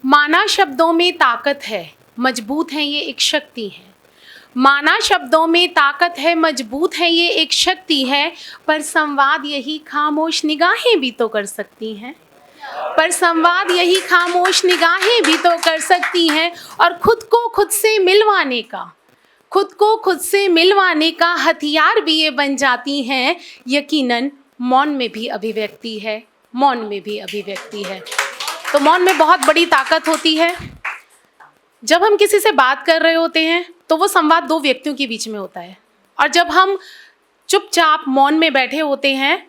माना शब्दों में ताकत है, मजबूत है ये एक शक्ति है। माना शब्दों में ताकत है, मजबूत है ये एक शक्ति है, पर संवाद यही खामोश निगाहें भी तो कर सकती हैं। पर संवाद यही खामोश निगाहें भी तो कर सकती हैं। और खुद को खुद से मिलवाने का, खुद को खुद से मिलवाने का हथियार भी ये बन जाती हैं। यकीनन मौन में भी अभिव्यक्ति है, मौन में भी अभिव्यक्ति है। तो मौन में बहुत बड़ी ताकत होती है। जब हम किसी से बात कर रहे होते हैं तो वो संवाद दो व्यक्तियों के बीच में होता है, और जब हम चुपचाप मौन में बैठे होते हैं,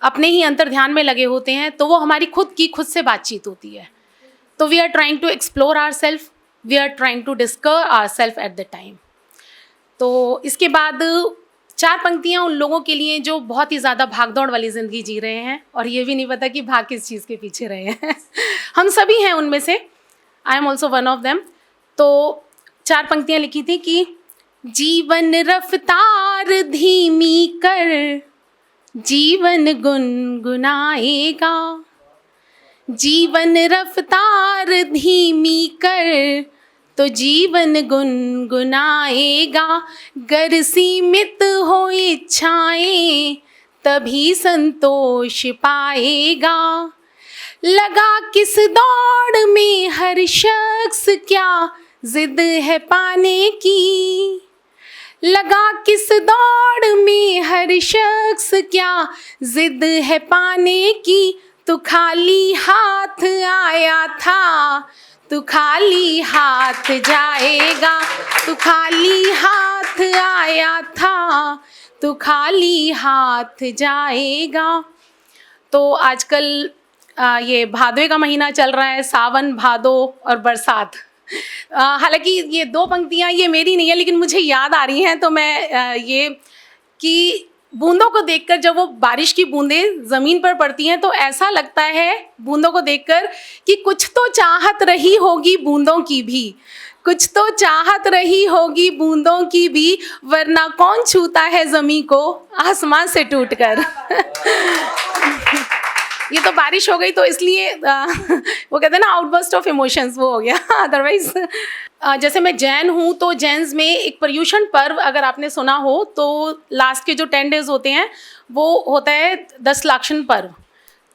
अपने ही अंतर ध्यान में लगे होते हैं, तो वो हमारी खुद से बातचीत होती है। तो we are trying to explore our self, we are trying to discover our self at the time. तो इसके बाद 4 पंक्तियाँ उन लोगों के लिए जो बहुत ही ज़्यादा भागदौड़ वाली ज़िंदगी जी रहे हैं और ये भी नहीं पता कि भाग किस चीज़ के पीछे रहे हैं। हम सभी हैं उनमें से, I am also one of them. तो 4 पंक्तियाँ लिखी थी कि जीवन रफ्तार धीमी कर, जीवन गुनगुनाएगा। जीवन रफ्तार धीमी कर तो जीवन गुनगुनाएगा। गर सीमित हो इच्छाएं तभी संतोष पाएगा। लगा किस दौड़ में हर शख्स क्या जिद है पाने की। लगा किस दौड़ में हर शख्स क्या जिद है पाने की। तू खाली हाथ आया था, तू खाली हाथ जाएगा। तू खाली हाथ आया था, तू खाली हाथ जाएगा। तो आजकल ये भादवे का महीना चल रहा है, सावन, भादो और बरसात। हालांकि ये 2 पंक्तियाँ ये मेरी नहीं है, लेकिन मुझे याद आ रही हैं। तो मैं ये कि बूंदों को देखकर, जब वो बारिश की बूंदें ज़मीन पर पड़ती हैं, तो ऐसा लगता है बूंदों को देखकर कि कुछ तो चाहत रही होगी बूंदों की भी, कुछ तो चाहत रही होगी बूंदों की भी, वरना कौन छूता है ज़मीं को आसमान से टूटकर। ये तो बारिश हो गई तो इसलिए वो कहते हैं ना, आउटबर्स्ट ऑफ इमोशंस, वो हो गया। अदरवाइज जैसे मैं जैन हूँ, तो जैन्स में एक पर्युषण पर्व अगर आपने सुना हो, तो लास्ट के जो 10 डेज होते हैं वो होता है 10 लाक्षण पर्व।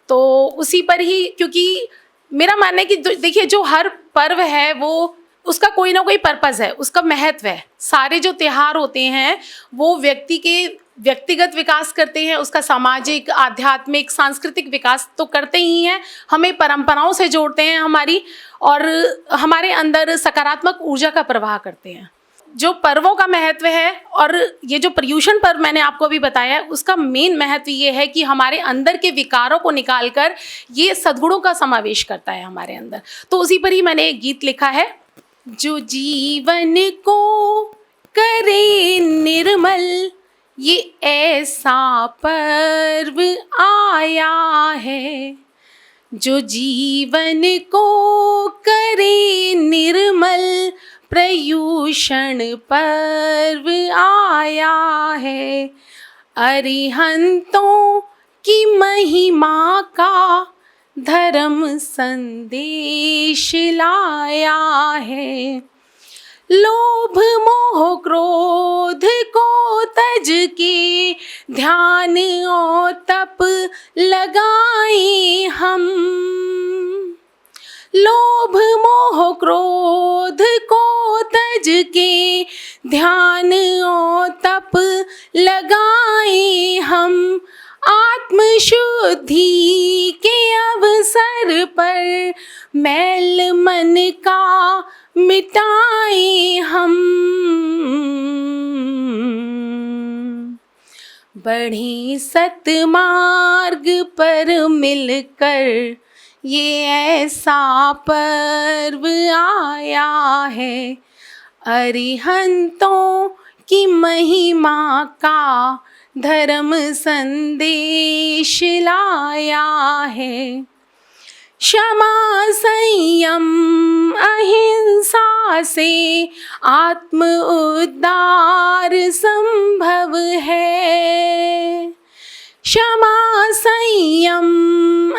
तो उसी पर ही, क्योंकि मेरा मानना है कि देखिए, जो हर पर्व है वो उसका कोई ना कोई पर्पज़ है, उसका महत्व है। सारे जो त्योहार होते हैं वो व्यक्ति के व्यक्तिगत विकास करते हैं, उसका सामाजिक, आध्यात्मिक, सांस्कृतिक विकास तो करते ही हैं, हमें परंपराओं से जोड़ते हैं हमारी, और हमारे अंदर सकारात्मक ऊर्जा का प्रवाह करते हैं। जो पर्वों का महत्व है, और ये जो पर्युषण पर्व मैंने आपको अभी बताया है, उसका मेन महत्व ये है कि हमारे अंदर के विकारों को निकालकर ये सद्गुणों का समावेश करता है हमारे अंदर। तो उसी पर ही मैंने एक गीत लिखा है। जो जीवन को करे निर्मल, ये ऐसा पर्व आया है। जो जीवन को करे निर्मल, पर्युषण पर्व आया है। अरिहंतों की महिमा का धर्म संदेश लाया है। लोभ मोह क्रोध को तज के ध्यान और तप लगाए हम। लोभ मोह क्रोध को तज के ध्यान और तप लगाए हम। आत्मशुद्धि के अवसर पर मैल मन का मिटाए हम। बढ़े सतमार्ग पर मिलकर, ये ऐसा पर्व आया है। अरिहंतों की महिमा का धर्म संदेश लाया है। क्षमा संयम अहिंसा से आत्म उद्धार संभव है। क्षमा संयम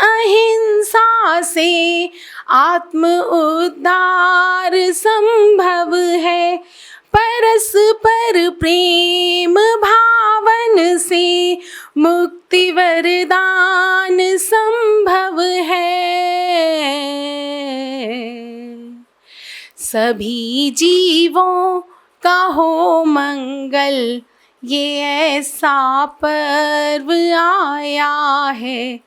अहिंसा से आत्म उद्धार संभव है, परस्पर प्रेम भावन से मुक्ति वरदान संभव है। सभी जीवों का हो मंगल, ये ऐसा पर्व आया है,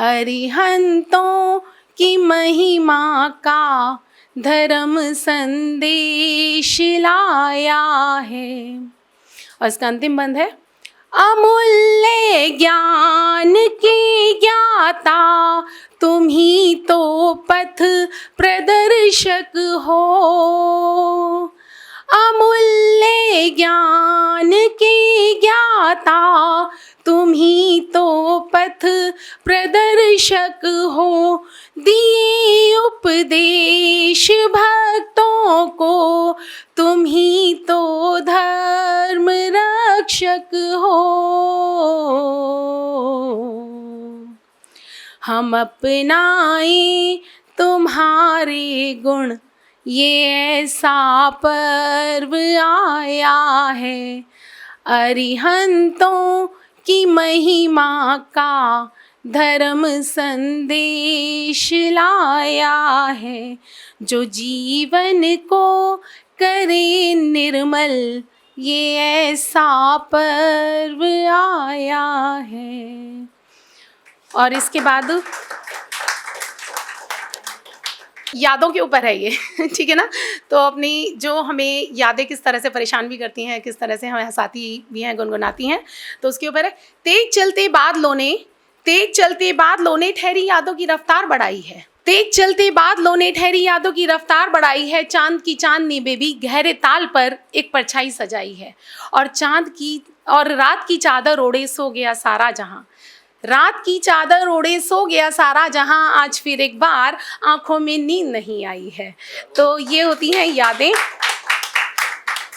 अरिहंतों की महिमा का धर्म संदेश लाया है। और इसका अंतिम बंद है, अमूल्य ज्ञान के ज्ञाता तुम ही तो पथ प्रदर्शक हो। अमूल्य ज्ञान के ज्ञाता तुम ही तो पथ प्रदर्शक हो। दिए उपदेश भक्तों को तुम ही तो धर्म रक्षक हो। हम अपनाएं तुम्हारे गुण, ये ऐसा पर्व आया है, अरिहंतों की महिमा का धर्म संदेश लाया है। जो जीवन को करे निर्मल, ये ऐसा पर्व आया है। और इसके बाद यादों के ऊपर है ये ठीक है ना। तो अपनी जो हमें यादें किस तरह से परेशान भी करती हैं, किस तरह से हमें हंसाती भी हैं, गुनगुनाती हैं, तो उसके ऊपर है। तेज चलते बादलों ने ठहरी यादों की रफ्तार बढ़ाई है। तेज चलते बादलों ने ठहरी यादों की रफ्तार बढ़ाई है। चांद की चांदनी में भी गहरे ताल पर एक परछाई सजाई है। और रात की चादर ओढ़े सो गया सारा जहां। रात की चादर ओढ़े सो गया सारा जहां, आज फिर एक बार आंखों में नींद नहीं आई है। तो ये होती हैं यादें।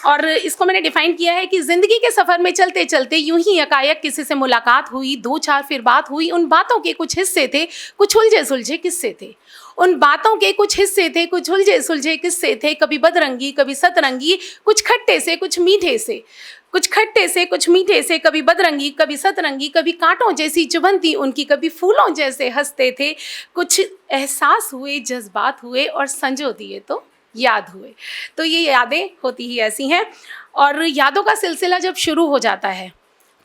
और इसको मैंने डिफाइन किया है कि जिंदगी के सफर में चलते चलते यूं ही एकाएक किसी से मुलाकात हुई, दो चार फिर बात हुई। उन बातों के कुछ हिस्से थे, कुछ उलझे सुलझे किस्से थे। उन बातों के कुछ हिस्से थे, कुछ उलझे सुलझे किस्से थे। कभी बदरंगी, कभी सतरंगी, कुछ खट्टे से कुछ मीठे से, कुछ खट्टे से कुछ मीठे से। कभी बदरंगी, कभी सतरंगी, कभी कांटों जैसी चुभन थी उनकी, कभी फूलों जैसे हंसते थे। कुछ एहसास हुए, जज्बात हुए और संजो दिए तो याद हुए। तो ये यादें होती ही ऐसी हैं। और यादों का सिलसिला जब शुरू हो जाता है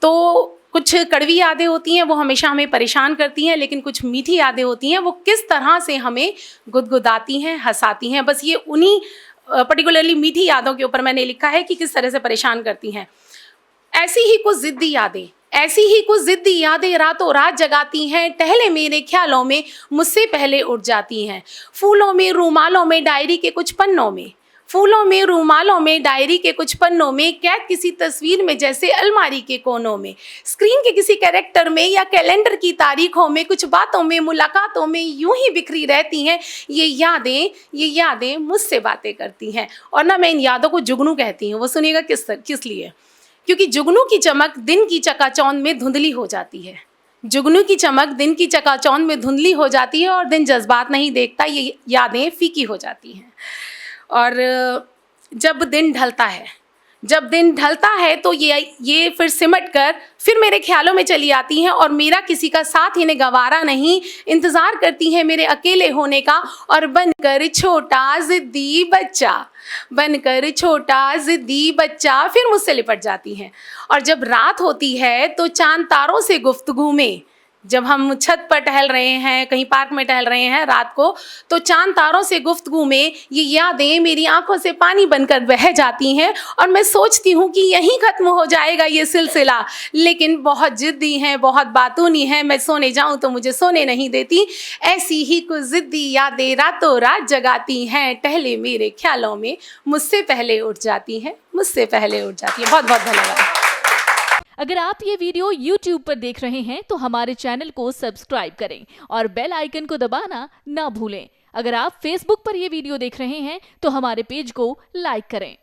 तो कुछ कड़वी यादें होती हैं, वो हमेशा हमें परेशान करती हैं, लेकिन कुछ मीठी यादें होती हैं, वो किस तरह से हमें गुदगुदाती हैं, हंसाती हैं। बस ये उन्हीं पर्टिकुलरली मीठी यादों के ऊपर मैंने लिखा है कि किस तरह से परेशान करती हैं। ऐसी ही कुछ ज़िद्दी यादें रातों रात जगाती हैं, टहले मेरे ख्यालों में मुझसे पहले उठ जाती हैं। फूलों में रूमालों में डायरी के कुछ पन्नों में, फूलों में रूमालों में डायरी के कुछ पन्नों में, कैद किसी तस्वीर में जैसे अलमारी के कोनों में, स्क्रीन के किसी कैरेक्टर में या कैलेंडर की तारीखों में, कुछ बातों में, मुलाकातों में यूं ही बिखरी रहती हैं ये यादें मुझसे बातें करती हैं। और ना मैं इन यादों को जुगनू कहती हूँ। वो सुनिएगा किस लिए। क्योंकि जुगनू की चमक दिन की चकाचौंध में धुंधली हो जाती है। जुगनू की चमक दिन की चकाचौंध में धुंधली हो जाती है और दिन जज्बात नहीं देखता, ये यादें फीकी हो जाती हैं। और जब दिन ढलता है तो ये फिर सिमट कर फिर मेरे ख्यालों में चली आती हैं और मेरा किसी का साथ इन्हें गवारा नहीं, इंतज़ार करती हैं मेरे अकेले होने का। और बनकर छोटा ज़िद्दी बच्चा फिर मुझसे लिपट जाती हैं। और जब रात होती है तो चांद तारों से गुफ्तगू में, जब हम छत पर टहल रहे हैं, कहीं पार्क में टहल रहे हैं रात को, तो चांद तारों से गुफ्तगू में ये यादें मेरी आंखों से पानी बनकर बह जाती हैं। और मैं सोचती हूँ कि यहीं ख़त्म हो जाएगा ये सिलसिला, लेकिन बहुत ज़िद्दी हैं, बहुत बातूनी हैं। मैं सोने जाऊँ तो मुझे सोने नहीं देती। ऐसी ही कुछ ज़िद्दी यादें रातों रात जगाती हैं, टहले मेरे ख्यालों में मुझसे पहले उठ जाती हैं। बहुत बहुत धन्यवाद। अगर आप ये वीडियो YouTube पर देख रहे हैं तो हमारे चैनल को सब्सक्राइब करें और बेल आइकन को दबाना ना भूलें। अगर आप Facebook पर ये वीडियो देख रहे हैं तो हमारे पेज को लाइक करें।